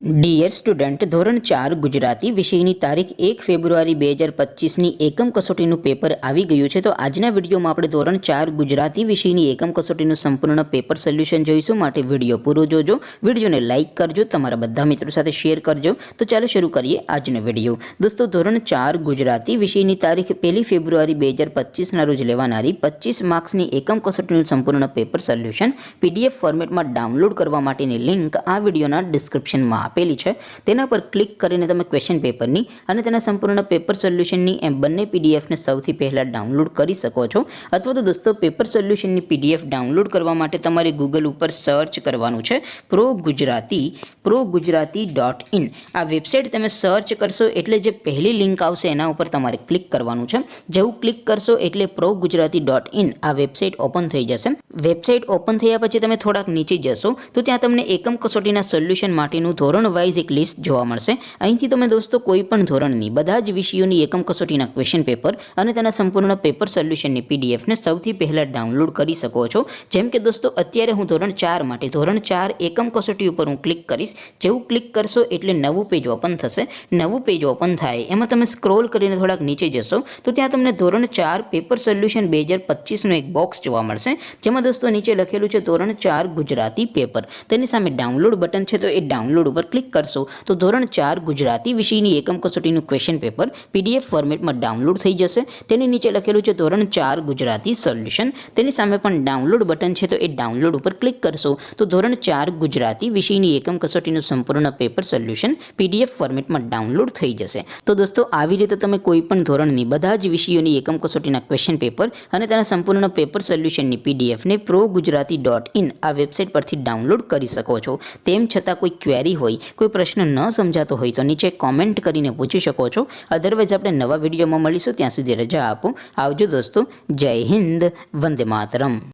Dear student, ધોરણ 4 ગુજરાતી વિષયની તારીખ 1 ફેબ્રુઆરી 2025ની એકમ કસોટીનું પેપર આવી ગયું છે. તો આજના વિડીયોમાં આપણે ધોરણ 4 ગુજરાતી વિષયની એકમ કસોટીનું સંપૂર્ણ પેપર સોલ્યુશન જોઈશું. માટે વિડીયો પૂરો જોજો, વિડીયોને લાઇક કરજો, તમારા બધા મિત્રો સાથે શેર કરજો. તો ચાલો શરૂ કરીએ આજનો વિડીયો. દોસ્તો, ધોરણ 4 ગુજરાતી વિષયની તારીખ 1 ફેબ્રુઆરી 2025ના રોજ લેવાનારી 25 માર્ક્સની એકમ કસોટીનું સંપૂર્ણ પેપર સોલ્યુશન પીડીએફ ફોર્મેટમાં ડાઉનલોડ કરવા માટેની લિંક આ વિડીયોના ડિસ્ક્રિપ્શનમાં આપેલી છે. તેના પર ક્લિક કરીને તમે ક્વેશ્ચન પેપરની અને તેના સંપૂર્ણ પેપર સોલ્યુશનની એમ બંને પીડીએફને સૌથી પહેલાં ડાઉનલોડ કરી શકો છો. અથવા તો દોસ્તો, પેપર સોલ્યુશનની પીડીએફ ડાઉનલોડ કરવા માટે તમારે ગૂગલ ઉપર સર્ચ કરવાનું છે progujarati.in. આ વેબસાઇટ તમે સર્ચ કરશો એટલે જે પહેલી લિંક આવશે એના ઉપર તમારે ક્લિક કરવાનું છે. જેવું ક્લિક કરશો એટલે progujarati.in આ વેબસાઇટ ઓપન થઈ જશે. વેબસાઇટ ઓપન થયા પછી તમે થોડાક નીચે જશો તો ત્યાં તમને એકમ કસોટીના સોલ્યુશન માટેનું ધોરણ વાઇઝ એક લિસ્ટ જોવા મળશે. અહીંથી તમે દોસ્તો કોઈ પણ ધોરણની બધા જ વિષયોની એકમ કસોટીના ક્વેશ્ચન પેપર અને તેના સંપૂર્ણ પેપર સોલ્યુશનની પીડીએફને સૌથી પહેલાં ડાઉનલોડ કરી શકો છો. જેમ કે દોસ્તો, અત્યારે હું ધોરણ 4 માટે ધોરણ 4 એકમ કસોટી ઉપર હું ક્લિક કરીશ. જેવું ક્લિક કરશો એટલે નવું પેજ ઓપન થશે. નવું પેજ ઓપન થાય એમાં તમે સ્ક્રોલ કરીને થોડાક નીચે જશો તો ત્યાં તમને ધોરણ 4 પેપર સોલ્યુશન 2025નું એક બોક્સ જોવા મળશે. જેમાં દોસ્તો નીચે લખેલું છે ધોરણ 4 ગુજરાતી પેપર. તેની સામે ડાઉનલોડ બટન છે, તો એ ડાઉનલોડ ઉપર ક્લિક કરશો તો ધોરણ 4 ગુજરાતી વિષયની એકમ કસોટીનું ક્વેશ્ચન પેપર પીડીએફ ફોર્મેટમાં ડાઉનલોડ થઈ જશે. તેની નીચે લખેલું છે ધોરણ 4 ગુજરાતી સોલ્યુશન. તેની સામે પણ ડાઉનલોડ બટન છે, તો એ ડાઉનલોડ ઉપર ક્લિક કરશો તો ધોરણ 4 ગુજરાતી વિષયની એકમ કસોટીનું સંપૂર્ણ પેપર સોલ્યુશન પીડીએફ ફોર્મેટમાં ડાઉનલોડ થઈ જશે. તો દોસ્તો, આવી રીતે તમે કોઈ પણ ધોરણની બધા જ વિષયોની એકમ કસોટીના ક્વેશ્ચન પેપર અને તેના સંપૂર્ણ પેપર સોલ્યુશનની પીડીએફને progujarati.in આ વેબસાઇટ પરથી ડાઉનલોડ કરી શકો છો. તેમ છતાં કોઈ ક્વેરી હોય, કોઈ પ્રશ્ન ન સમજાતો હોય તો નીચે કોમેન્ટ કરીને પૂછી શકો છો. અધરવાઇઝ આપણે નવા વિડીયોમાં મળીશું. ત્યાં સુધી રજા આપો. આવજો દોસ્તો. જય હિન્દ. વંદે માતરમ.